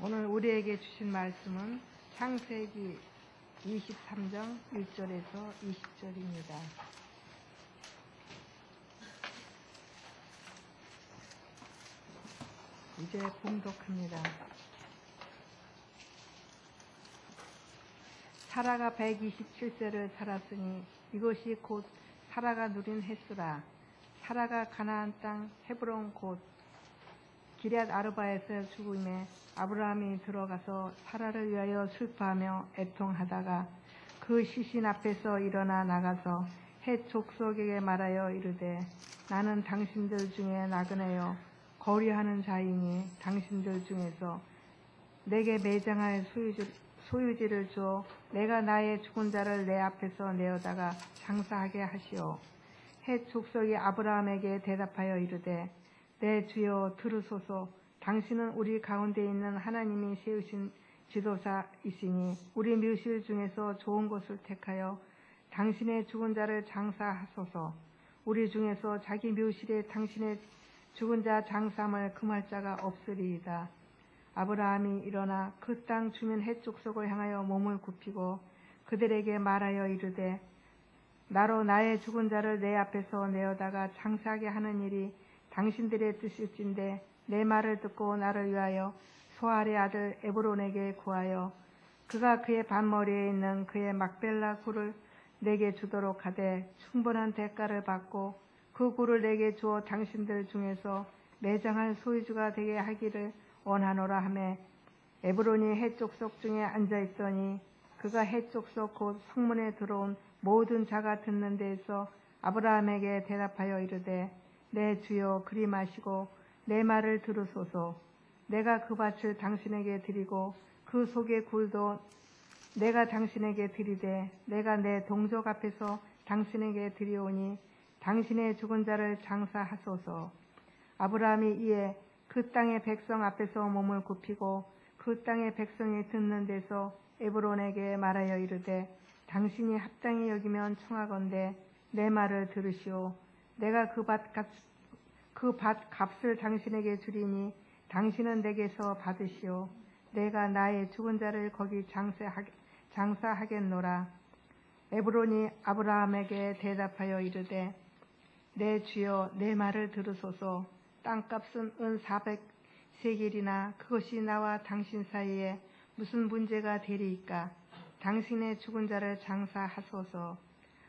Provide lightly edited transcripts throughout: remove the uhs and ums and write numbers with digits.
오늘 우리에게 주신 말씀은 창세기 23장 1절에서 20절입니다. 이제 봉독합니다. 사라가 127세를 살았으니 이것이 곧 사라가 누린 횟수라. 사라가 가나안 땅 헤브론 곧 기럇 아르바에서 죽음에 아브라함이 들어가서 사라를 위하여 슬퍼하며 애통하다가 그 시신 앞에서 일어나 나가서 헷 족속에게 말하여 이르되 나는 당신들 중에 나그네요 거류하는 자이니 당신들 중에서 내게 매장할 소유지를 주어 내가 나의 죽은 자를 내 앞에서 내어다가 장사하게 하시오. 헷 족속이 아브라함에게 대답하여 이르되 내 주여 들으소서. 당신은 우리 가운데 있는 하나님이 세우신 지도자이시니 우리 묘실 중에서 좋은 것을 택하여 당신의 죽은 자를 장사하소서. 우리 중에서 자기 묘실에 당신의 죽은 자 장사함을 금할 자가 없으리이다. 아브라함이 일어나 그 땅 주민 헷 족속을 향하여 몸을 굽히고 그들에게 말하여 이르되 나로 나의 죽은 자를 내 앞에서 내어다가 장사하게 하는 일이 당신들의 뜻일진데 내 말을 듣고 나를 위하여 소알의 아들 에브론에게 구하여 그가 그의 반머리에 있는 그의 막벨라 굴을 내게 주도록 하되 충분한 대가를 받고 그 굴을 내게 주어 당신들 중에서 매장할 소유주가 되게 하기를 원하노라 하매 에브론이 헷 족속 중에 앉아있더니 그가 헷 족속 곧 성문에 들어온 모든 자가 듣는 데에서 아브라함에게 대답하여 이르되 내 주여 그리 마시고 내 말을 들으소서. 내가 그 밭을 당신에게 드리고 그 속의 굴도 내가 당신에게 드리되 내가 내 동족 앞에서 당신에게 드리오니 당신의 죽은 자를 장사하소서. 아브라함이 이에 그 땅의 백성 앞에서 몸을 굽히고 그 땅의 백성이 듣는 데서 에브론에게 말하여 이르되 당신이 합당히 여기면 청하건대 내 말을 들으시오. 내가 그 밭 값을 당신에게 주리니 당신은 내게서 받으시오. 내가 나의 죽은 자를 거기 장사하겠노라. 에브론이 아브라함에게 대답하여 이르되 내 주여 내 말을 들으소서. 땅값은 은 400세겔이나 그것이 나와 당신 사이에 무슨 문제가 되리이까. 당신의 죽은 자를 장사하소서.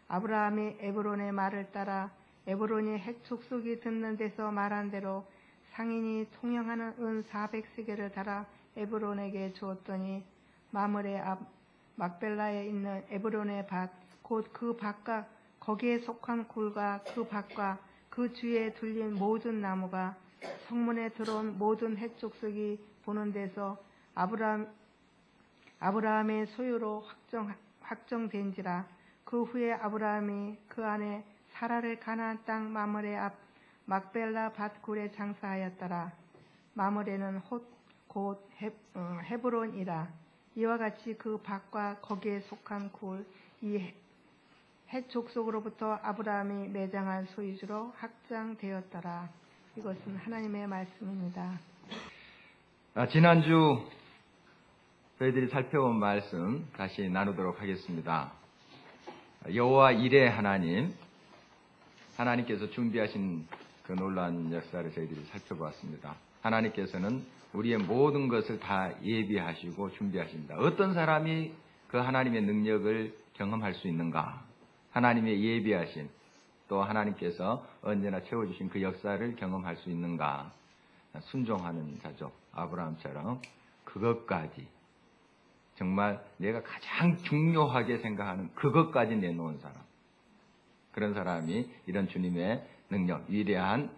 아브라함이 에브론의 말을 따라 에브론이 헷 족속이 듣는 데서 말한 대로 상인이 통용하는 은 400세겔을 달아 에브론에게 주었더니 마므레 앞 막벨라에 있는 에브론의 밭 곧 그 밭과 거기에 속한 굴과 그 밭과 그 주위에 둘린 모든 나무가 성문에 들어온 모든 헷 족속이 보는 데서 아브라함의 소유로 확정된지라. 그 후에 아브라함이 그 안에 사라를 가나안 땅 마므레 앞 막벨라 밭굴에 장사하였더라. 마므레는 곧 헤브론이라. 이와 같이 그 밭과 거기에 속한 굴 이 헷 족속으로부터 아브라함이 매장한 소유주로 확장되었더라. 이것은 하나님의 말씀입니다. 지난주 저희들이 살펴본 말씀 다시 나누도록 하겠습니다. 여호와 이레 하나님께서 준비하신 그 놀라운 역사를 저희들이 살펴보았습니다. 하나님께서는 우리의 모든 것을 다 예비하시고 준비하십니다. 어떤 사람이 그 하나님의 능력을 경험할 수 있는가? 하나님의 예비하신 또 하나님께서 언제나 채워주신 그 역사를 경험할 수 있는가? 순종하는 자죠. 아브라함처럼 그것까지 정말 내가 가장 중요하게 생각하는 그것까지 내놓은 사람. 그런 사람이 이런 주님의 능력, 위대한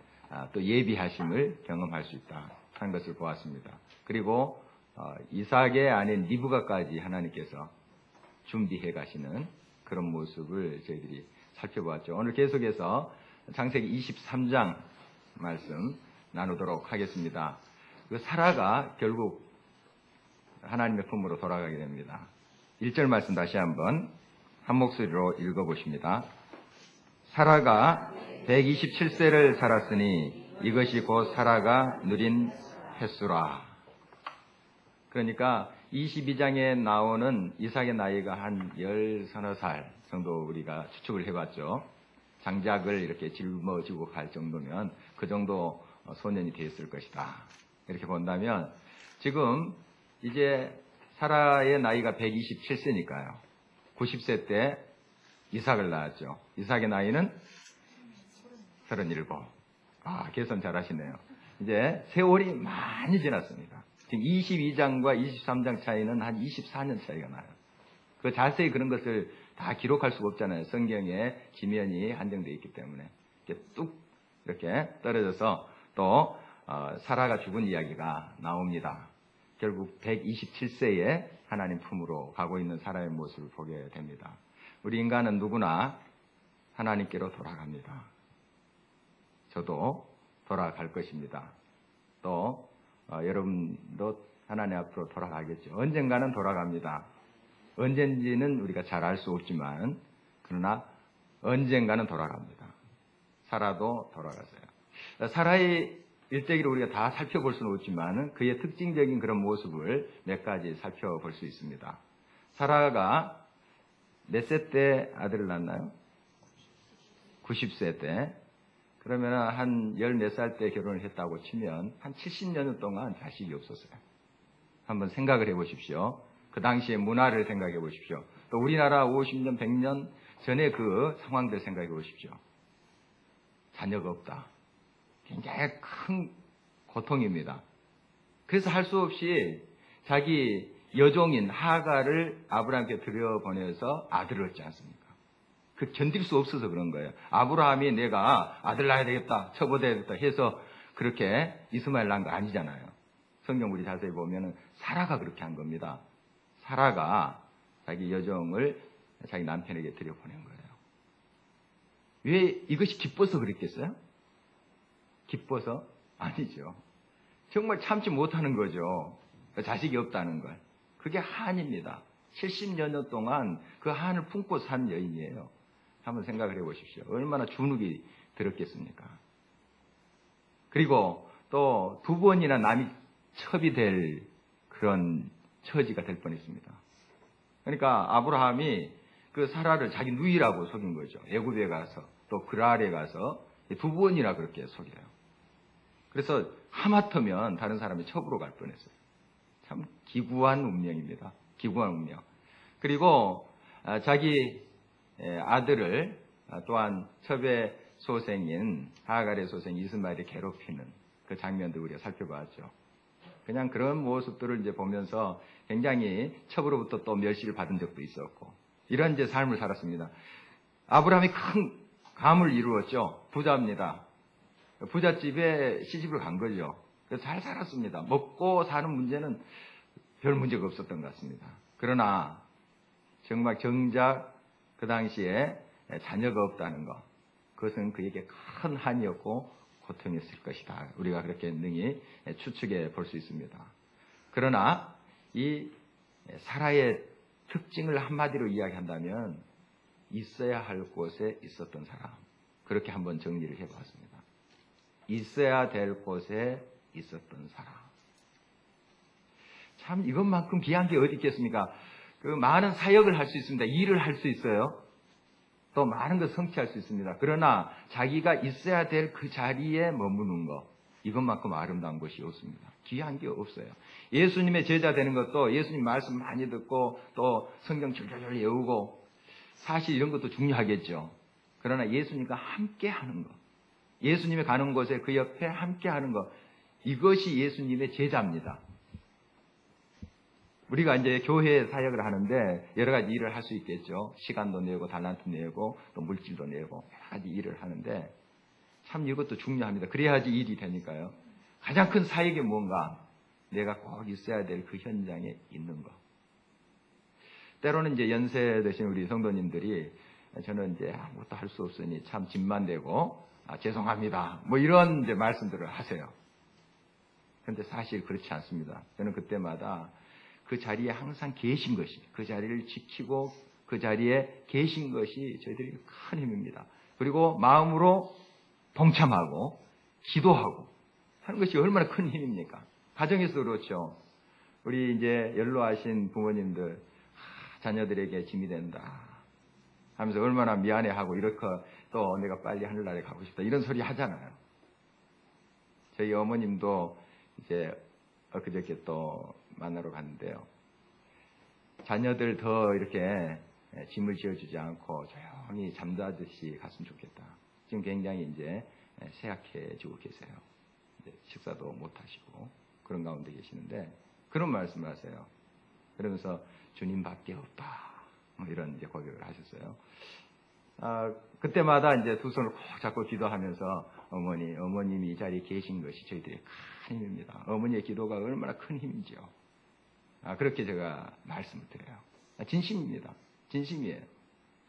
또 예비하심을 경험할 수 있다 하는 것을 보았습니다. 그리고 이삭의 아내 리브가까지 하나님께서 준비해 가시는 그런 모습을 저희들이 살펴보았죠. 오늘 계속해서 창세기 23장 말씀 나누도록 하겠습니다. 그 사라가 결국 하나님의 품으로 돌아가게 됩니다. 1절 말씀 다시 한번 한 목소리로 읽어보십니다. 사라가 127세를 살았으니 이것이 곧 사라가 누린 횟수라. 그러니까 22장에 나오는 이삭의 나이가 한 10서너 살 정도 우리가 추측을 해봤죠. 장작을 이렇게 짊어지고 갈 정도면 그 정도 소년이 되었을 것이다. 이렇게 본다면 지금 이제 사라의 나이가 127세니까요. 90세 때 이삭을 낳았죠. 이삭의 나이는 37. 계산 잘하시네요. 이제 세월이 많이 지났습니다. 지금 22장과 23장 차이는 한 24년 차이가 나요. 그 자세히 그런 것을 다 기록할 수가 없잖아요. 성경에 지면이 한정되어 있기 때문에. 이렇게 뚝 이렇게 떨어져서 또 사라가 죽은 이야기가 나옵니다. 결국 127세에 하나님 품으로 가고 있는 사라의 모습을 보게 됩니다. 우리 인간은 누구나 하나님께로 돌아갑니다. 저도 돌아갈 것입니다. 또 여러분도 하나님 앞으로 돌아가겠죠. 언젠가는 돌아갑니다. 언젠지는 우리가 잘 알 수 없지만 그러나 언젠가는 돌아갑니다. 사라도 돌아갔어요. 사라의 일대기를 우리가 다 살펴볼 수는 없지만 그의 특징적인 그런 모습을 몇 가지 살펴볼 수 있습니다. 사라가 몇 세 때 아들을 낳나요? 90세 때. 그러면 한 14살 때 결혼을 했다고 치면 한 70년 동안 자식이 없었어요. 한번 생각을 해보십시오. 그 당시의 문화를 생각해 보십시오. 또 우리나라 50년, 100년 전의 그 상황들 생각해 보십시오. 자녀가 없다. 굉장히 큰 고통입니다. 그래서 할 수 없이 자기 여종인 하가를 아브라함께 들여보내서 아들을 얻지 않습니까? 그 견딜 수 없어서 그런 거예요. 아브라함이 내가 아들 낳아야 되겠다, 처보돼야 되겠다 해서 그렇게 이스마엘 낳은 거 아니잖아요. 성경 우리 자세히 보면은 사라가 그렇게 한 겁니다. 사라가 자기 여종을 자기 남편에게 들여보낸 거예요. 왜 이것이 기뻐서 그랬겠어요? 기뻐서? 아니죠. 정말 참지 못하는 거죠. 자식이 없다는 걸. 그게 한입니다. 70여 년 동안 그 한을 품고 산 여인이에요. 한번 생각을 해보십시오. 얼마나 주눅이 들었겠습니까? 그리고 또 2번이나 남이 첩이 될 그런 처지가 될 뻔했습니다. 그러니까 아브라함이 그 사라를 자기 누이라고 속인 거죠. 애굽에 가서 또 그랄에 가서 2번이나 그렇게 속여요. 그래서 하마터면 다른 사람이 첩으로 갈 뻔했어요. 참 기구한 운명입니다. 기구한 운명. 그리고 자기 아들을 또한 첩의 소생인 하갈의 소생 이스마엘이 괴롭히는 그 장면도 우리가 살펴봤죠. 그냥 그런 모습들을 이제 보면서 굉장히 첩으로부터 또 멸시를 받은 적도 있었고 이런 이제 삶을 살았습니다. 아브라함이 큰 감을 이루었죠. 부자입니다. 부잣집에 시집을 간 거죠. 그래서 잘 살았습니다. 먹고 사는 문제는 별 문제가 없었던 것 같습니다. 그러나 정말 정작 그 당시에 자녀가 없다는 것, 그것은 그에게 큰 한이었고 고통이었을 것이다. 우리가 그렇게 능히 추측해 볼 수 있습니다. 그러나 이 사라의 특징을 한마디로 이야기한다면 있어야 할 곳에 있었던 사람, 그렇게 한번 정리를 해보았습니다. 있어야 될 곳에 있었던 사람. 참 이것만큼 귀한 게 어디 있겠습니까? 그 많은 사역을 할 수 있습니다. 일을 할 수 있어요. 또 많은 걸 성취할 수 있습니다. 그러나 자기가 있어야 될 그 자리에 머무는 것, 이것만큼 아름다운 것이 없습니다. 귀한 게 없어요. 예수님의 제자 되는 것도 예수님 말씀 많이 듣고 또 성경 줄줄줄 외우고 사실 이런 것도 중요하겠죠. 그러나 예수님과 함께 하는 것, 예수님이 가는 곳에 그 옆에 함께 하는 것, 이것이 예수님의 제자입니다. 우리가 이제 교회 사역을 하는데 여러 가지 일을 할 수 있겠죠. 시간도 내고 달란트 내고 또 물질도 내고 여러 가지 일을 하는데 참 이것도 중요합니다. 그래야지 일이 되니까요. 가장 큰 사역이 뭔가 내가 꼭 있어야 될 그 현장에 있는 것. 때로는 이제 연세 드신 우리 성도님들이 저는 이제 아무것도 할 수 없으니 참 짐만 되고 죄송합니다. 뭐 이런 이제 말씀들을 하세요. 그런데 사실 그렇지 않습니다. 저는 그때마다 그 자리에 항상 계신 것이, 그 자리를 지키고 그 자리에 계신 것이 저희들에게 큰 힘입니다. 그리고 마음으로 동참하고 기도하고 하는 것이 얼마나 큰 힘입니까? 가정에서도 그렇죠. 우리 이제 연로하신 부모님들 자녀들에게 짐이 된다 하면서 얼마나 미안해하고 이렇게 또 내가 빨리 하늘나라에 가고 싶다 이런 소리 하잖아요. 저희 어머님도 이제 엊그저께 또 만나러 갔는데요. 자녀들 더 이렇게 짐을 지어주지 않고 조용히 잠자듯이 갔으면 좋겠다. 지금 굉장히 이제 쇠약해지고 계세요. 이제 식사도 못 하시고 그런 가운데 계시는데 그런 말씀을 하세요. 그러면서 주님밖에 없다. 뭐 이런 이제 고백을 하셨어요. 그때마다 이제 두 손을 꼭 잡고 기도하면서 어머님이 이 자리에 계신 것이 저희들의 큰 힘입니다. 어머니의 기도가 얼마나 큰 힘인지요. 그렇게 제가 말씀을 드려요. 진심입니다. 진심이에요.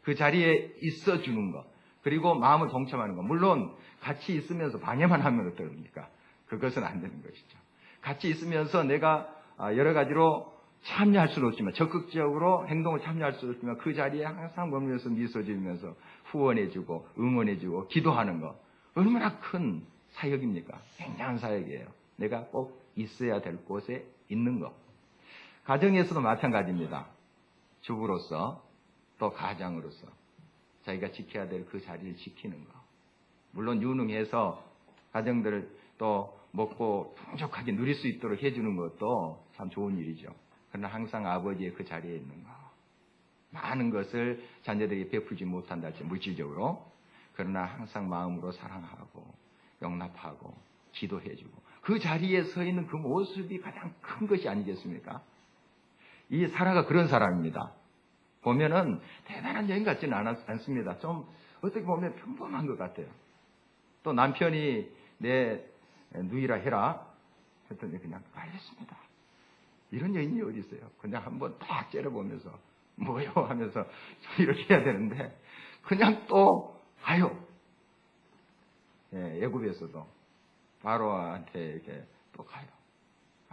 그 자리에 있어주는 것, 그리고 마음을 동참하는 것. 물론 같이 있으면서 방해만 하면 어떡합니까? 그것은 안 되는 것이죠. 같이 있으면서 내가 여러 가지로 참여할 수는 없지만 적극적으로 행동을 참여할 수는 없지만 그 자리에 항상 머물면서 미소 지으면서 후원해주고 응원해주고 기도하는 것 얼마나 큰 사역입니까? 굉장한 사역이에요. 내가 꼭 있어야 될 곳에 있는 것. 가정에서도 마찬가지입니다. 주부로서 또 가장으로서 자기가 지켜야 될 그 자리를 지키는 것. 물론 유능해서 가정들을 또 먹고 풍족하게 누릴 수 있도록 해주는 것도 참 좋은 일이죠. 그러나 항상 아버지의 그 자리에 있는 것. 많은 것을 자녀들에게 베풀지 못한다 할지 물질적으로. 그러나 항상 마음으로 사랑하고 용납하고 기도해주고 그 자리에 서 있는 그 모습이 가장 큰 것이 아니겠습니까? 이 사라가 그런 사람입니다. 보면은 대단한 여인 같지는 않습니다. 좀 어떻게 보면 평범한 것 같아요. 또 남편이 내 누이라 해라 했더니 그냥 알겠습니다. 이런 여인이 어디 있어요? 그냥 한번 딱 째려보면서 뭐요 하면서 이렇게 해야 되는데 그냥 또 가요. 애굽에서도 바로한테 이렇게 또 가요.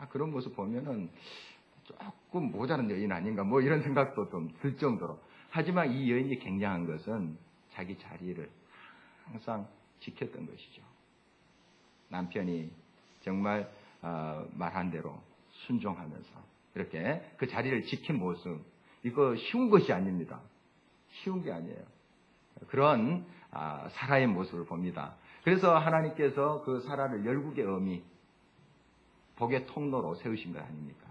그런 모습 보면은 조금 모자란 여인 아닌가 뭐 이런 생각도 좀 들 정도로. 하지만 이 여인이 굉장한 것은 자기 자리를 항상 지켰던 것이죠. 남편이 정말 말한 대로 순종하면서 이렇게 그 자리를 지킨 모습, 이거 쉬운 것이 아닙니다. 쉬운 게 아니에요. 그런 사라의 모습을 봅니다. 그래서 하나님께서 그 사라를 열국의 어미, 복의 통로로 세우신 것 아닙니까?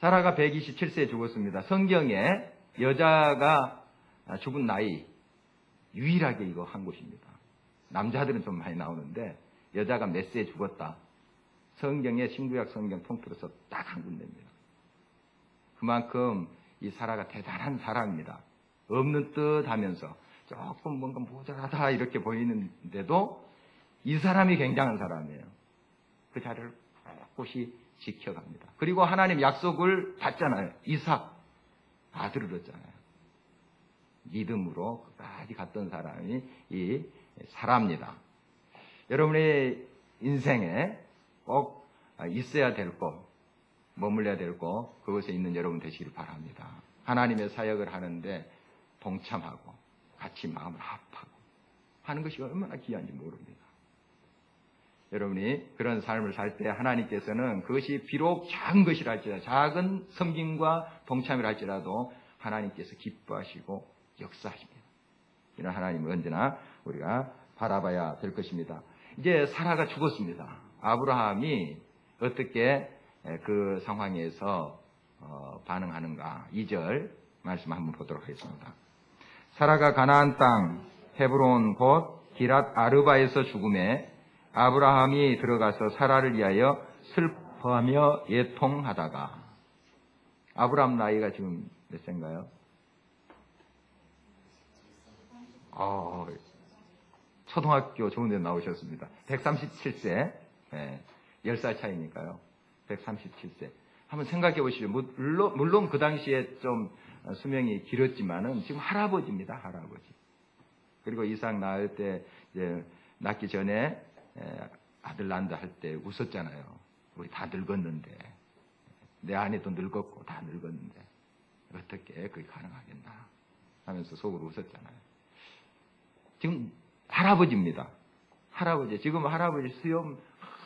사라가 127세에 죽었습니다. 성경에 여자가 죽은 나이 유일하게 이거 한 곳입니다. 남자들은 좀 많이 나오는데 여자가 몇 세에 죽었다. 성경에 신구약 성경 통틀어서 딱 한 군데입니다. 그만큼 이 사라가 대단한 사람입니다. 없는 듯 하면서 조금 뭔가 모자라다 이렇게 보이는데도 이 사람이 굉장한 사람이에요. 그 자리를 꿋꿋이 지켜갑니다. 그리고 하나님 약속을 받잖아요. 이삭 아들을 얻잖아요. 믿음으로 끝까지 갔던 사람이 이 사라입니다. 여러분의 인생에 꼭 있어야 될 곳, 머물러야 될 곳, 그곳에 있는 여러분 되시길 바랍니다. 하나님의 사역을 하는데 동참하고 같이 마음을 합하고 하는 것이 얼마나 귀한지 모릅니다. 여러분이 그런 삶을 살 때 하나님께서는 그것이 비록 작은 것이라 할지라도 작은 섬김과 동참이라 할지라도 하나님께서 기뻐하시고 역사하십니다. 이런 하나님을 언제나 우리가 바라봐야 될 것입니다. 이제 사라가 죽었습니다. 아브라함이 어떻게 그 상황에서 반응하는가 2절 말씀 한번 보도록 하겠습니다. 사라가 가나안 땅 헤브론 곧 기랏 아르바에서 죽음에 아브라함이 들어가서 사라를 위하여 슬퍼하며 애통하다가. 아브라함 나이가 지금 몇 세인가요? 초등학교 좋은 데 나오셨습니다. 137세. 10살 차이니까요. 137세. 한번 생각해 보시죠. 물론 그 당시에 좀 수명이 길었지만은 지금 할아버지입니다. 할아버지. 그리고 이삭 낳을 때 이제 낳기 전에 아들 낳는다 할 때 웃었잖아요. 우리 다 늙었는데 내 아내도 늙었고 다 늙었는데 어떻게 그게 가능하겠나 하면서 속으로 웃었잖아요. 지금 할아버지입니다. 할아버지. 지금 할아버지 수염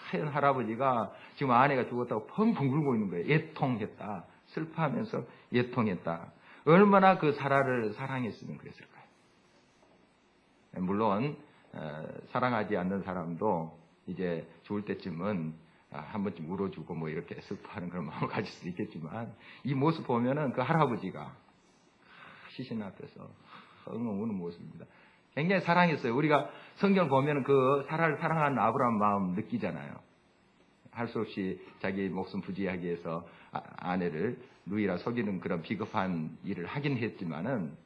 하얀 할아버지가 지금 아내가 죽었다고 펑펑 울고 있는 거예요. 애통했다. 슬퍼하면서 애통했다. 얼마나 그 사라를 사랑했으면 그랬을까요? 물론 사랑하지 않는 사람도 이제 죽을 때쯤은 한 번쯤 울어주고 뭐 이렇게 슬퍼하는 그런 마음을 가질 수도 있겠지만 이 모습 보면은 그 할아버지가 시신 앞에서 엉엉 우는 모습입니다. 굉장히 사랑했어요. 우리가 성경을 보면은 그 사라를 사랑하는 아브라함 마음 느끼잖아요. 할 수 없이 자기 목숨 부지하기 위해서 아내를 누이라 속이는 그런 비겁한 일을 하긴 했지만은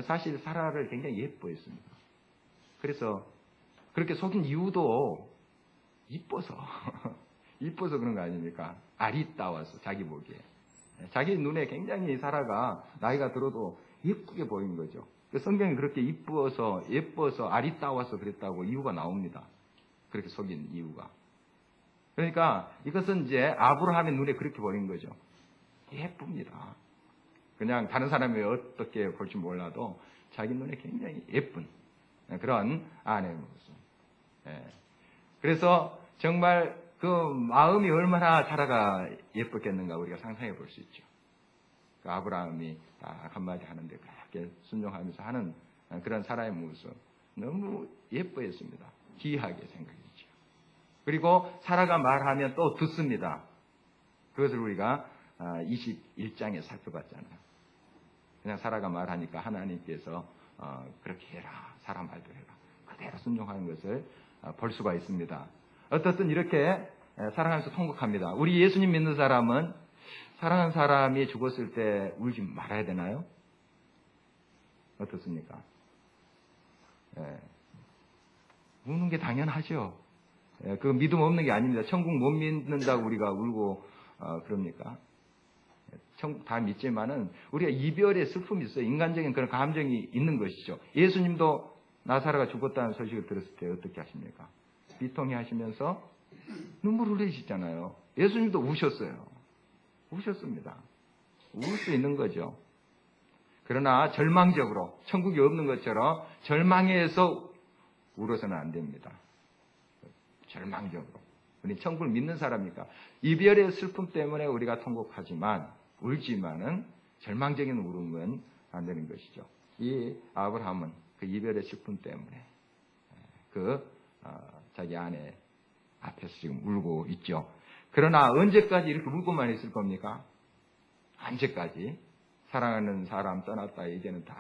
사실 사라를 굉장히 예뻐했습니다. 그래서 그렇게 속인 이유도 이뻐서 그런 거 아닙니까? 아리따워서 자기 보기에. 자기 눈에 굉장히 사라가 나이가 들어도 예쁘게 보이는 거죠. 성경이 그렇게 예뻐서 아리따워서 그랬다고 이유가 나옵니다. 그렇게 속인 이유가. 그러니까 이것은 이제 아브라함의 눈에 그렇게 보이는 거죠. 예쁩니다. 그냥 다른 사람이 어떻게 볼지 몰라도 자기 눈에 굉장히 예쁜 그런 아내의 모습. 그래서 정말 그 마음이 얼마나 사라가 예뻤겠는가 우리가 상상해 볼 수 있죠. 그 아브라함이 딱 한마디 하는데 그렇게 순종하면서 하는 그런 사라의 모습 너무 예뻐했습니다. 귀하게 생각했죠. 그리고 사라가 말하면 또 듣습니다. 그것을 우리가 21장에 살펴봤잖아요. 그냥 사라가 말하니까 하나님께서 그렇게 해라. 사라 말도 해라. 그대로 순종하는 것을 볼 수가 있습니다. 어떻든 이렇게 사랑하면서 통곡합니다. 우리 예수님 믿는 사람은 사랑하는 사람이 죽었을 때 울지 말아야 되나요? 어떻습니까? 우는 게 당연하죠. 그 믿음 없는 게 아닙니다. 천국 못 믿는다고 우리가 울고 그럽니까? 천국 다 믿지만은 우리가 이별의 슬픔이 있어요. 인간적인 그런 감정이 있는 것이죠. 예수님도 나사로가 죽었다는 소식을 들었을 때 어떻게 하십니까? 비통해 하시면서 눈물 흘리시잖아요. 예수님도 우셨어요. 우셨습니다. 울 수 있는 거죠. 그러나 절망적으로 천국이 없는 것처럼 절망해서 울어서는 안 됩니다. 절망적으로. 우리 천국을 믿는 사람이니까 이별의 슬픔 때문에 우리가 통곡하지만 울지만은 절망적인 울음은 안 되는 것이죠. 이 아브라함은 그 이별의 슬픔 때문에 자기 아내 앞에서 지금 울고 있죠. 그러나 언제까지 이렇게 울고만 있을 겁니까? 언제까지? 사랑하는 사람 떠났다. 이제는 다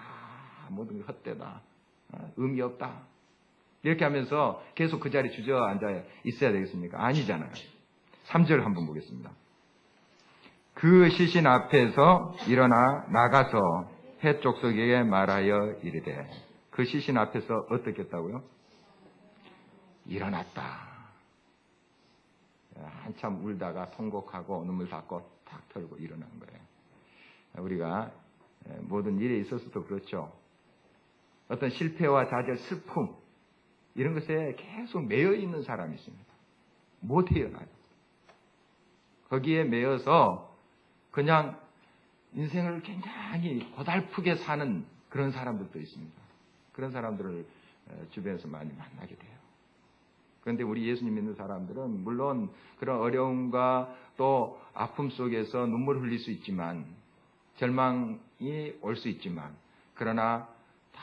모든 게 헛되다. 의미 없다. 이렇게 하면서 계속 그 자리에 주저앉아 있어야 되겠습니까? 아니잖아요. 3절 한번 보겠습니다. 그 시신 앞에서 일어나 나가서 해 족속에게 말하여 이르되 그 시신 앞에서 어떻게 했다고요? 일어났다. 한참 울다가 통곡하고 눈물 닦고 탁 털고 일어난 거예요. 우리가 모든 일에 있어서도 그렇죠. 어떤 실패와 좌절, 슬픔 이런 것에 계속 매여 있는 사람이 있습니다. 못 헤어나요. 거기에 매여서 그냥 인생을 굉장히 고달프게 사는 그런 사람들도 있습니다. 그런 사람들을 주변에서 많이 만나게 돼요. 그런데 우리 예수님 믿는 사람들은 물론 그런 어려움과 또 아픔 속에서 눈물을 흘릴 수 있지만 절망이 올 수 있지만 그러나 다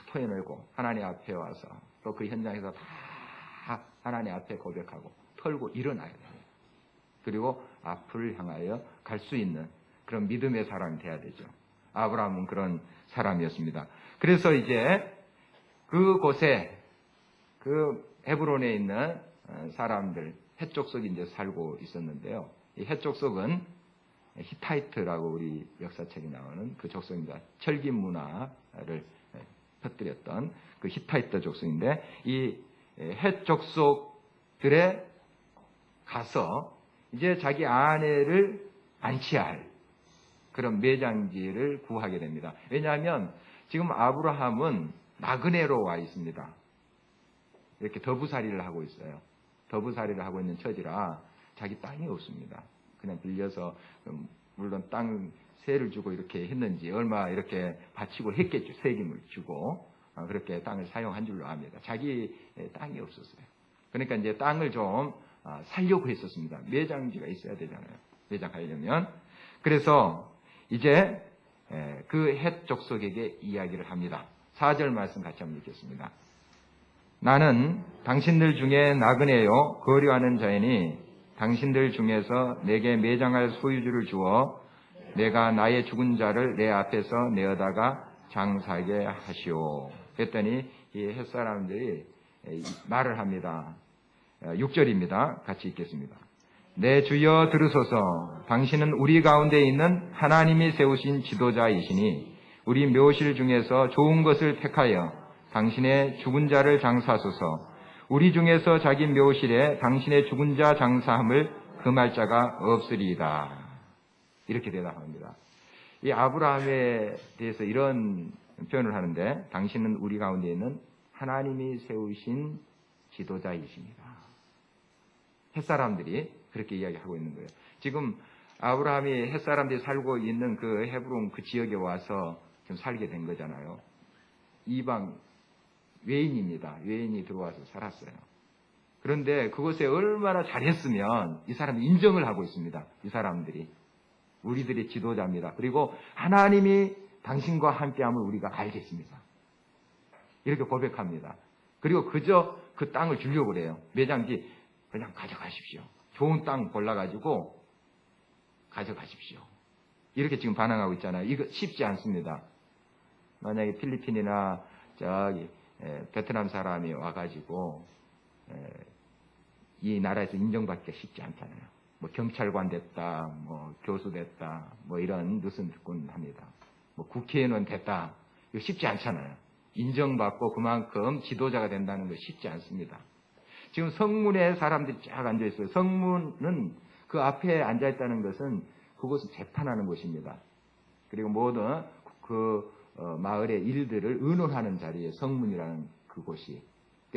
토해내고 하나님 앞에 와서 또 그 현장에서 다 하나님 앞에 고백하고 털고 일어나야 돼요. 그리고 앞을 향하여 갈 수 있는 그런 믿음의 사람이 돼야 되죠. 아브라함은 그런 사람이었습니다. 그래서 이제 그곳에 그 헤브론에 있는 사람들 헷족속이 이제 살고 있었는데요. 이 헷족속은 히타이트라고 우리 역사책에 나오는 그 족속입니다. 철기 문화를 퍼뜨렸던 그 히타이트 족속인데 이 헷족속들에 가서 이제 자기 아내를 안치할 그런 매장지를 구하게 됩니다. 왜냐하면 지금 아브라함은 나그네로 와 있습니다. 이렇게 더부살이를 하고 있어요. 더부살이를 하고 있는 처지라 자기 땅이 없습니다. 그냥 빌려서 물론 땅 세를 주고 이렇게 했는지 얼마 이렇게 바치고 했겠죠. 세금을 주고 그렇게 땅을 사용한 줄로 압니다. 자기 땅이 없었어요. 그러니까 이제 땅을 좀 살려고 했었습니다. 매장지가 있어야 되잖아요. 매장하려면. 그래서 이제 그 헷 족속에게 이야기를 합니다. 4절 말씀 같이 한번 읽겠습니다. 나는 당신들 중에 나그네요 거류하는 자이니 당신들 중에서 내게 매장할 소유주를 주어 내가 나의 죽은 자를 내 앞에서 내어다가 장사하게 하시오. 그랬더니 이 헷사람들이 말을 합니다. 6절입니다. 같이 읽겠습니다. 내 주여 들으소서. 당신은 우리 가운데 있는 하나님이 세우신 지도자이시니 우리 묘실 중에서 좋은 것을 택하여 당신의 죽은 자를 장사하소서. 우리 중에서 자기 묘실에 당신의 죽은 자 장사함을 금할 자가 없으리이다. 이렇게 대답합니다. 이 아브라함에 대해서 이런 표현을 하는데 당신은 우리 가운데 있는 하나님이 세우신 지도자이십니다. 햇사람들이 그렇게 이야기하고 있는 거예요. 지금 아브라함이 햇사람들이 살고 있는 그 헤브론 그 지역에 와서 좀 살게 된 거잖아요. 이방 외인입니다. 외인이 들어와서 살았어요. 그런데 그곳에 얼마나 잘했으면 이 사람이 인정을 하고 있습니다. 이 사람들이. 우리들의 지도자입니다. 그리고 하나님이 당신과 함께함을 우리가 알겠습니다. 이렇게 고백합니다. 그리고 그저 그 땅을 주려고 그래요. 매장지 그냥 가져가십시오. 좋은 땅 골라가지고 가져가십시오. 이렇게 지금 반항하고 있잖아요. 이거 쉽지 않습니다. 만약에 필리핀이나 저기 베트남 사람이 와가지고 이 나라에서 인정받기가 쉽지 않잖아요. 뭐 경찰관 됐다, 뭐 교수 됐다, 뭐 이런 뉴스는 듣곤 합니다. 뭐 국회의원 됐다. 이거 쉽지 않잖아요. 인정받고 그만큼 지도자가 된다는 거 쉽지 않습니다. 지금 성문에 사람들이 쫙 앉아 있어요. 성문은 그 앞에 앉아 있다는 것은 그곳은 재판하는 곳입니다. 그리고 모든 그 마을의 일들을 의논하는 자리에 성문이라는 그곳이.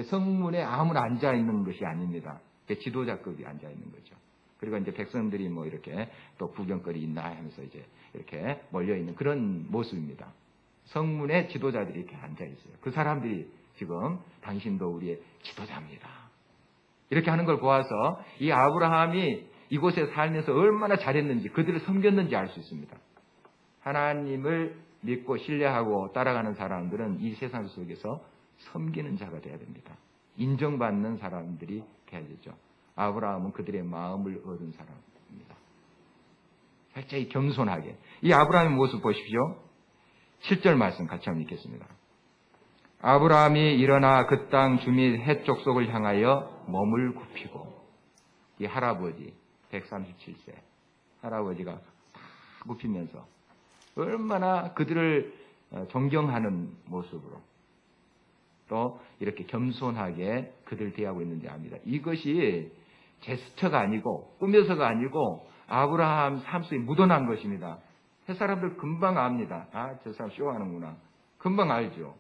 성문에 아무나 앉아 있는 것이 아닙니다. 지도자급이 앉아 있는 거죠. 그리고 이제 백성들이 뭐 이렇게 또 구경거리 있나 하면서 이제 이렇게 몰려있는 그런 모습입니다. 성문에 지도자들이 이렇게 앉아 있어요. 그 사람들이 지금 당신도 우리의 지도자입니다. 이렇게 하는 걸 보아서 이 아브라함이 이곳에 살면서 얼마나 잘했는지 그들을 섬겼는지 알 수 있습니다. 하나님을 믿고 신뢰하고 따라가는 사람들은 이 세상 속에서 섬기는 자가 돼야 됩니다. 인정받는 사람들이 돼야 되죠. 아브라함은 그들의 마음을 얻은 사람입니다. 살짝 겸손하게. 이 아브라함의 모습 보십시오. 7절 말씀 같이 한번 읽겠습니다. 아브라함이 일어나 그 땅 주민 헷 족속을 향하여 몸을 굽히고 이 할아버지 137세 할아버지가 다 굽히면서 얼마나 그들을 존경하는 모습으로 또 이렇게 겸손하게 그들 대하고 있는지 압니다. 이것이 제스처가 아니고 꾸며서가 아니고 아브라함 삶 속에 묻어난 것입니다. 햇사람들 금방 압니다. 아, 저 사람 쇼하는구나. 금방 알죠.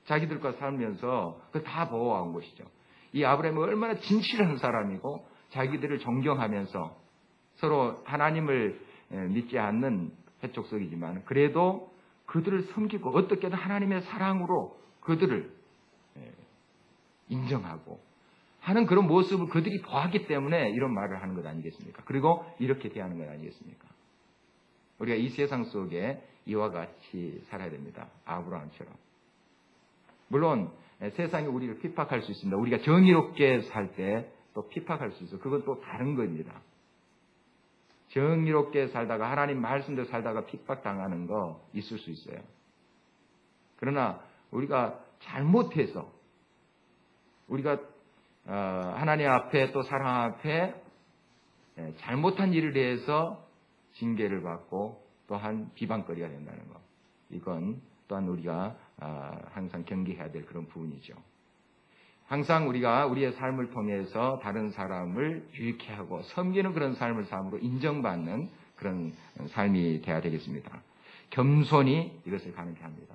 자기들과 살면서 그걸 다 보호한 것이죠. 이 아브라함이 얼마나 진실한 사람이고 자기들을 존경하면서 서로 하나님을 믿지 않는 해족속이지만 그래도 그들을 섬기고 어떻게든 하나님의 사랑으로 그들을 인정하고 하는 그런 모습을 그들이 보았기 때문에 이런 말을 하는 것 아니겠습니까? 그리고 이렇게 대하는 것 아니겠습니까? 우리가 이 세상 속에 이와 같이 살아야 됩니다. 아브라함처럼. 물론 세상이 우리를 핍박할 수 있습니다. 우리가 정의롭게 살 때 또 핍박할 수 있어요. 그건 또 다른 겁니다. 정의롭게 살다가 하나님 말씀대로 살다가 핍박당하는 거 있을 수 있어요. 그러나 우리가 잘못해서 우리가 하나님 앞에 또 사랑 앞에 잘못한 일을 해서 징계를 받고 또한 비방거리가 된다는 것. 이건 또한 우리가 항상 경계해야 될 그런 부분이죠. 항상 우리가 우리의 삶을 통해서 다른 사람을 유익해 하고 섬기는 그런 삶을 삶으로 인정받는 그런 삶이 돼야 되겠습니다. 겸손이 이것을 가능케 합니다.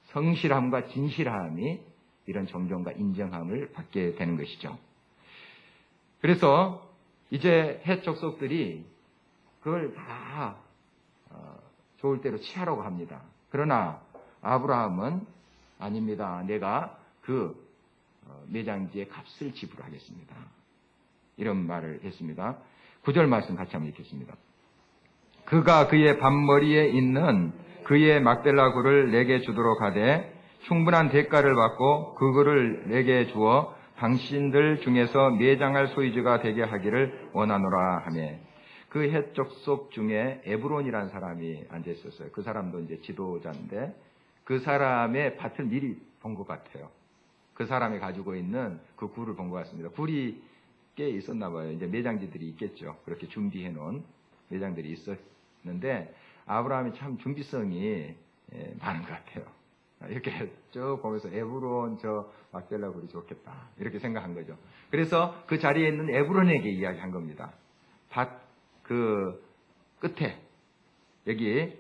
성실함과 진실함이 이런 존경과 인정함을 받게 되는 것이죠. 그래서 이제 헷 족속들이 그걸 다 좋을 대로 취하라고 합니다. 그러나 아브라함은 아닙니다. 내가 그 매장지의 값을 지불하겠습니다. 이런 말을 했습니다. 9절 말씀 같이 한번 읽겠습니다. 그가 그의 밭머리에 있는 그의 막벨라 굴을 내게 주도록 하되 충분한 대가를 받고 그 굴을 내게 주어 당신들 중에서 매장할 소유주가 되게 하기를 원하노라 하며 그 헷족속 중에 에브론이라는 사람이 앉아 있었어요. 그 사람도 이제 지도자인데 그 사람의 밭을 미리 본 것 같아요. 그 사람이 가지고 있는 그 굴을 본 것 같습니다. 굴이 꽤 있었나 봐요. 이제 매장지들이 있겠죠. 그렇게 준비해 놓은 매장들이 있었는데 아브라함이 참 준비성이 많은 것 같아요. 이렇게 쭉 보면서 에브론 저 막벨라 굴이 좋겠다 이렇게 생각한 거죠. 그래서 그 자리에 있는 에브론에게 이야기한 겁니다. 밭 그 끝에 여기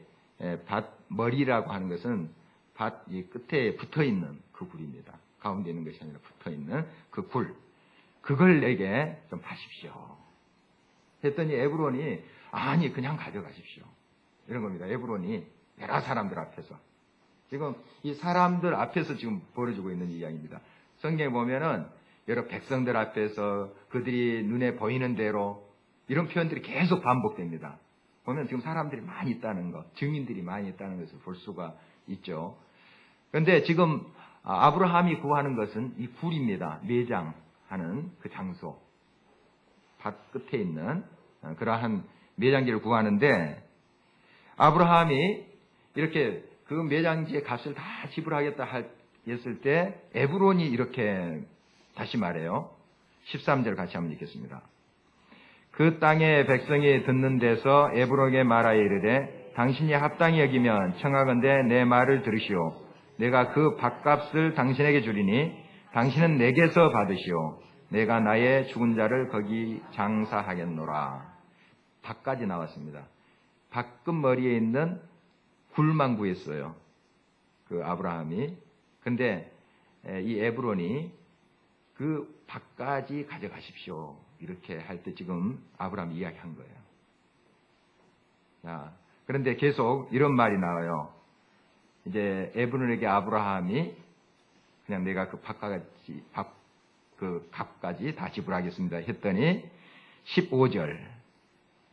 밭 머리라고 하는 것은 밭 이 끝에 붙어 있는 그 굴입니다. 가운데 있는 것이 아니라 붙어 있는 그 굴. 그걸 내게 좀 하십시오. 했더니 에브론이 아니 그냥 가져가십시오. 이런 겁니다. 에브론이 여러 사람들 앞에서. 지금 이 사람들 앞에서 지금 벌어지고 있는 이야기입니다. 성경에 보면은 여러 백성들 앞에서 그들이 눈에 보이는 대로 이런 표현들이 계속 반복됩니다. 보면 지금 사람들이 많이 있다는 것, 증인들이 많이 있다는 것을 볼 수가 있죠. 그런데 지금 아브라함이 구하는 것은 이 굴입니다. 매장하는 그 장소. 밭 끝에 있는 그러한 매장지를 구하는데 아브라함이 이렇게 그 매장지의 값을 다 지불하겠다 했을 때 에브론이 이렇게 다시 말해요. 13절 같이 한번 읽겠습니다. 그 땅의 백성이 듣는 데서 에브론에게 말하여 이르되 당신이 합당히 여기면 청하건대 내 말을 들으시오. 내가 그 밭값을 당신에게 주리니 당신은 내게서 받으시오. 내가 나의 죽은 자를 거기 장사하겠노라. 밭까지 나왔습니다. 밭 끝머리에 있는 굴만 구했어요. 그 아브라함이. 근데 이 에브론이 그 밭까지 가져가십시오. 이렇게 할 때 지금 아브라함이 이야기한 거예요. 자, 그런데 계속 이런 말이 나와요. 이제 에브론에게 아브라함이 그냥 내가 그 그 값까지 다 지불하겠습니다. 했더니 15절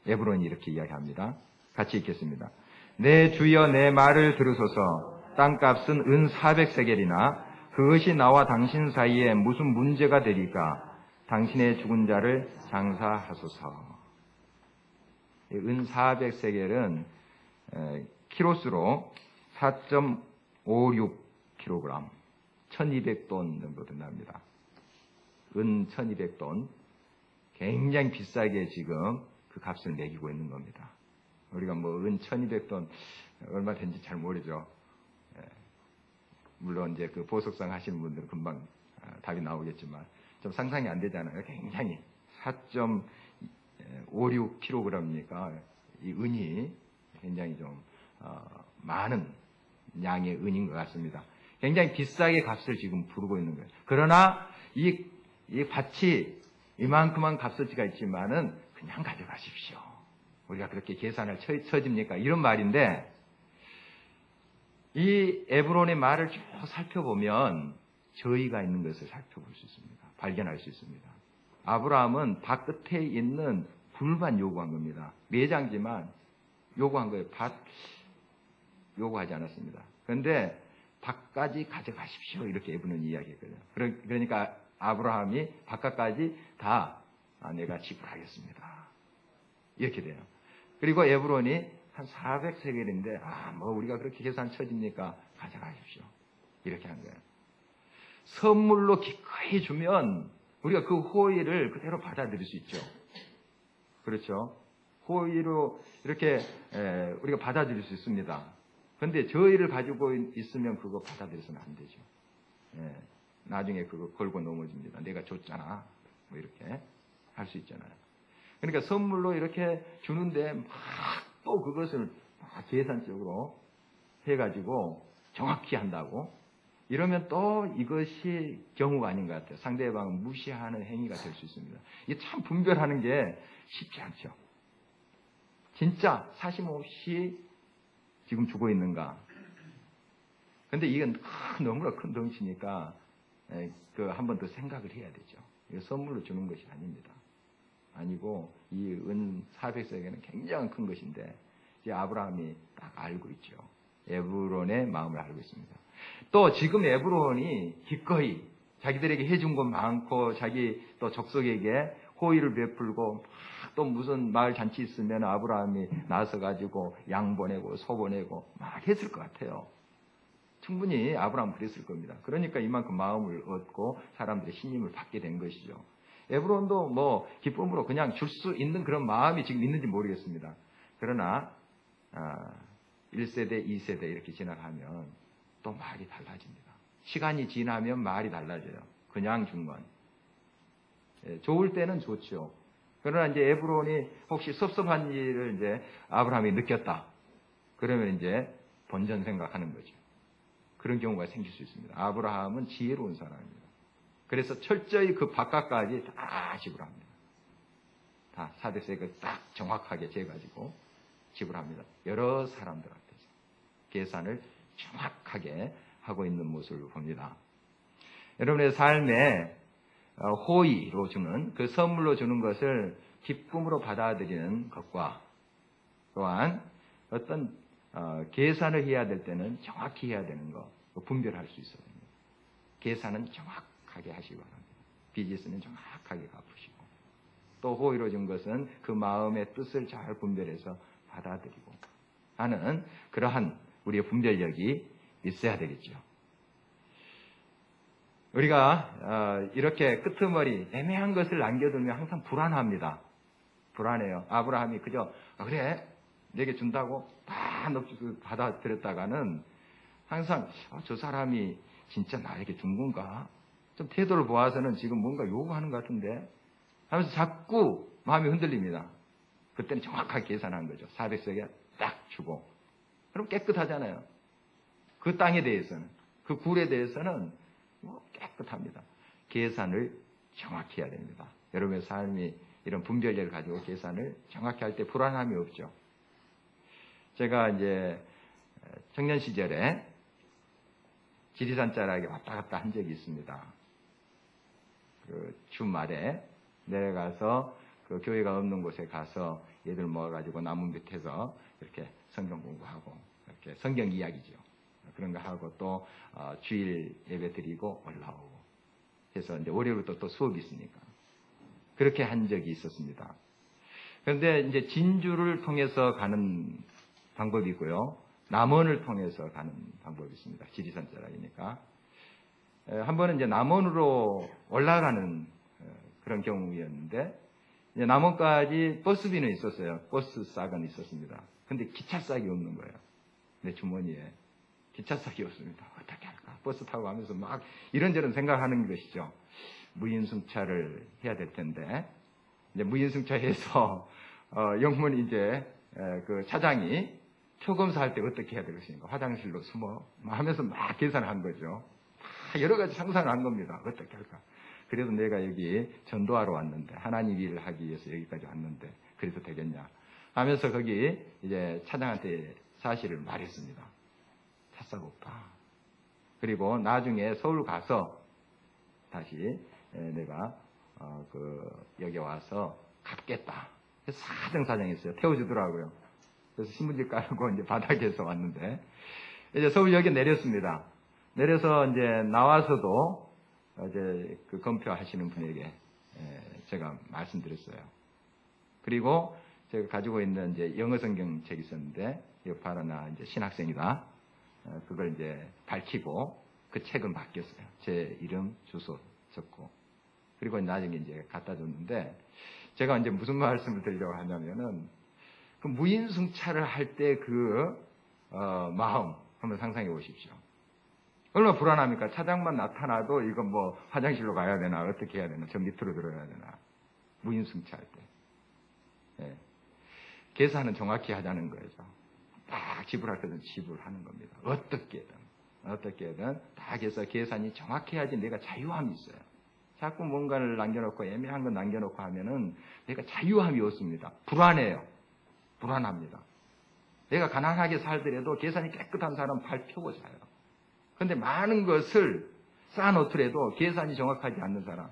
에브론이 이렇게 이야기합니다. 같이 읽겠습니다. 내 주여 내 말을 들으소서. 땅값은 은 400세겔이나 그것이 나와 당신 사이에 무슨 문제가 되리까? 당신의 죽은 자를 장사하소서. 은 400세겔은 키로수로 4.56kg, 1200돈 정도 된답니다. 은 1200돈. 굉장히 비싸게 지금 그 값을 매기고 있는 겁니다. 우리가 뭐 은 1200돈 얼마 된지 잘 모르죠. 물론 이제 그 보석상 하시는 분들은 금방 답이 나오겠지만 좀 상상이 안 되잖아요. 굉장히 4.56kg이니까 이 은이 굉장히 좀 많은 양의 은인 것 같습니다. 굉장히 비싸게 값을 지금 부르고 있는 거예요. 그러나 이 밭이 이만큼만 값어치가 있지만은 그냥 가져가십시오. 우리가 그렇게 계산을 쳐집니까? 이런 말인데 이 에브론의 말을 쭉 살펴보면 저희가 있는 것을 살펴볼 수 있습니다. 발견할 수 있습니다. 아브라함은 밭 끝에 있는 굴만 요구한 겁니다. 매장지만 요구한 거예요. 밭 요구하지 않았습니다. 그런데 밭까지 가져가십시오. 이렇게 에브론이 이야기했거든요. 그러니까 아브라함이 밭까지 다 내가 지불하겠습니다. 이렇게 돼요. 그리고 에브론이 한 400세겔인데 뭐 우리가 그렇게 계산 쳐집니까? 가져가십시오. 이렇게 한 거예요. 선물로 기꺼이 주면 우리가 그 호의를 그대로 받아들일 수 있죠. 그렇죠? 호의로 이렇게 우리가 받아들일 수 있습니다. 그런데 저의를 가지고 있으면 그거 받아들여서는 안 되죠. 나중에 그거 걸고 넘어집니다. 내가 줬잖아. 뭐 이렇게 할 수 있잖아요. 그러니까 선물로 이렇게 주는데 막 또 그것을 막 계산적으로 해가지고 정확히 한다고 이러면 또 이것이 경우가 아닌 것 같아요. 상대방을 무시하는 행위가 될 수 있습니다. 이게 참 분별하는 게 쉽지 않죠. 진짜 사심 없이 지금 주고 있는가. 근데 이건 너무나 큰 덩치니까 그 한 번 더 생각을 해야 되죠. 이거 선물로 주는 것이 아닙니다. 아니고 이 은 400세겔은 굉장히 큰 것인데 이제 아브라함이 딱 알고 있죠. 에브론의 마음을 알고 있습니다. 또 지금 에브론이 기꺼이 자기들에게 해준 것 많고 자기 또 족속에게 호의를 베풀고 또 무슨 마을 잔치 있으면 아브라함이 나서 가지고 양 보내고 소 보내고 막 했을 것 같아요. 충분히 아브라함은 그랬을 겁니다. 그러니까 이만큼 마음을 얻고 사람들의 신임을 받게 된 것이죠. 에브론도 뭐 기쁨으로 그냥 줄 수 있는 그런 마음이 지금 있는지 모르겠습니다. 그러나 1세대, 2세대 이렇게 지나가면 또 말이 달라집니다. 시간이 지나면 말이 달라져요. 그냥 준 건. 좋을 때는 좋죠. 그러나 이제 에브론이 혹시 섭섭한 일을 이제 아브라함이 느꼈다. 그러면 이제 본전 생각하는 거죠. 그런 경우가 생길 수 있습니다. 아브라함은 지혜로운 사람입니다. 그래서 철저히 그 바깥까지 다 지불합니다. 다 400세겔 딱 정확하게 재가지고 지불합니다. 여러 사람들 앞에서 계산을 정확하게 하고 있는 모습을 봅니다. 여러분의 삶에 호의로 주는 그 선물로 주는 것을 기쁨으로 받아들이는 것과 또한 어떤 계산을 해야 될 때는 정확히 해야 되는 거 분별할 수 있어야 됩니다. 계산은 정확하게 하시기 바랍니다. 비즈니스는 정확하게 갚으시고 또 호의로 준 것은 그 마음의 뜻을 잘 분별해서 받아들이고 하는 그러한 우리의 분별력이 있어야 되겠죠. 우리가 이렇게 끄트머리 애매한 것을 남겨두면 항상 불안합니다. 불안해요. 아브라함이 그저 그래 내게 준다고 다 받아들였다가는 항상 저 사람이 진짜 나에게 준 건가? 좀 태도를 보아서는 지금 뭔가 요구하는 것 같은데 하면서 자꾸 마음이 흔들립니다. 그때는 정확하게 계산한 거죠. 400세겔 딱 주고 그럼 깨끗하잖아요. 그 땅에 대해서는 그 굴에 대해서는 깨끗합니다. 계산을 정확히 해야 됩니다. 여러분의 삶이 이런 분별력을 가지고 계산을 정확히 할 때 불안함이 없죠. 제가 이제 청년 시절에 지리산 자락에 왔다 갔다 한 적이 있습니다. 그 주말에 내려가서 그 교회가 없는 곳에 가서 얘들 모아가지고 나무 밑에서 이렇게 성경 공부하고 이렇게 성경 이야기죠. 그런 거 하고 또 주일 예배 드리고 올라오고 해서 이제 월요일부터 또 수업이 있으니까 그렇게 한 적이 있었습니다. 그런데 이제 진주를 통해서 가는 방법이 있고요. 남원을 통해서 가는 방법이 있습니다. 지리산 자락이니까. 한 번은 이제 남원으로 올라가는 그런 경우였는데 이제 남원까지 버스비는 있었어요. 버스 싹은 있었습니다. 근데 기차 싹이 없는 거예요. 내 주머니에 기차 싹이 없습니다. 어떻게 할까? 버스 타고 가면서 막 이런저런 생각하는 것이죠. 무인승차를 해야 될 텐데 이제 무인승차해서 영문 이제 그 차장이 초검사할 때 어떻게 해야 될 것인가? 화장실로 숨어 하면서 막 계산한 거죠. 다 여러 가지 상상을 한 겁니다. 어떻게 할까? 그래서 내가 여기 전도하러 왔는데 하나님 일을 하기 위해서 여기까지 왔는데 그래도 되겠냐? 하면서 거기 이제 차장한테 사실을 말했습니다. 차 싹 없다. 그리고 나중에 서울 가서 다시 내가 여기 와서 갚겠다. 그래서 사정사정했어요. 태워주더라고요. 그래서 신문지 깔고 이제 바닥에서 왔는데 이제 서울역에 내렸습니다. 내려서 이제 나와서도 이제 그 검표하시는 분에게 제가 말씀드렸어요. 그리고 제가 가지고 있는 이제 영어 성경 책이 있었는데 이거 봐라 나 이제 신학생이다. 그걸 이제 밝히고 그 책을 맡겼어요. 제 이름 주소 적고 그리고 나중에 이제 갖다 줬는데 제가 이제 무슨 말씀을 드리려고 하냐면은 그 무인승차를 할 때 그 마음 한번 상상해 보십시오. 얼마나 불안합니까? 차장만 나타나도 이거 뭐 화장실로 가야 되나 어떻게 해야 되나 저 밑으로 들어야 되나 무인승차 할 때 계산은 정확히 하자는 거죠. 딱 지불할 때는 지불하는 겁니다. 어떻게든 딱 해서 계산이 정확해야지 내가 자유함이 있어요. 자꾸 뭔가를 남겨놓고 애매한 건 남겨놓고 하면은 내가 자유함이 없습니다. 불안합니다. 내가 가난하게 살더라도 계산이 깨끗한 사람 발 펴고 사요. 그런데 많은 것을 쌓아놓더라도 계산이 정확하지 않는 사람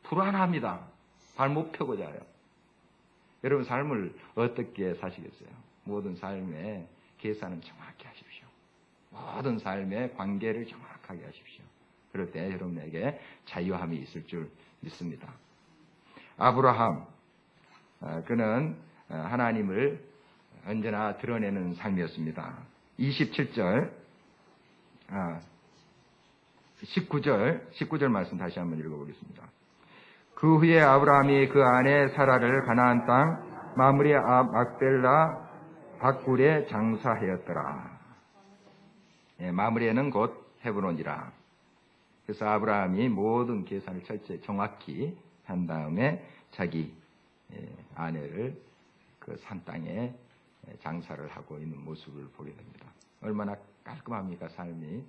불안합니다. 발 못 펴고 자요. 여러분 삶을 어떻게 사시겠어요? 모든 삶의 계산은 정확히 하십시오. 모든 삶의 관계를 정확하게 하십시오. 그럴 때 여러분에게 자유함이 있을 줄 믿습니다. 아브라함, 그는 하나님을 언제나 드러내는 삶이었습니다. 27절, 19절 말씀 다시 한번 읽어보겠습니다. 그 후에 아브라함이 그 아내 사라를 가나안 땅 마므리 앞 막벨라 밭굴에 장사하였더라. 마므리에는 곧 헤브론이라. 그래서 아브라함이 모든 계산을 철저히 정확히 한 다음에 자기 아내를 그 산 땅에 장사를 하고 있는 모습을 보게 됩니다. 얼마나 깔끔합니까? 삶이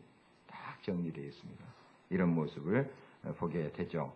딱 정리되어 있습니다. 이런 모습을 보게 되죠.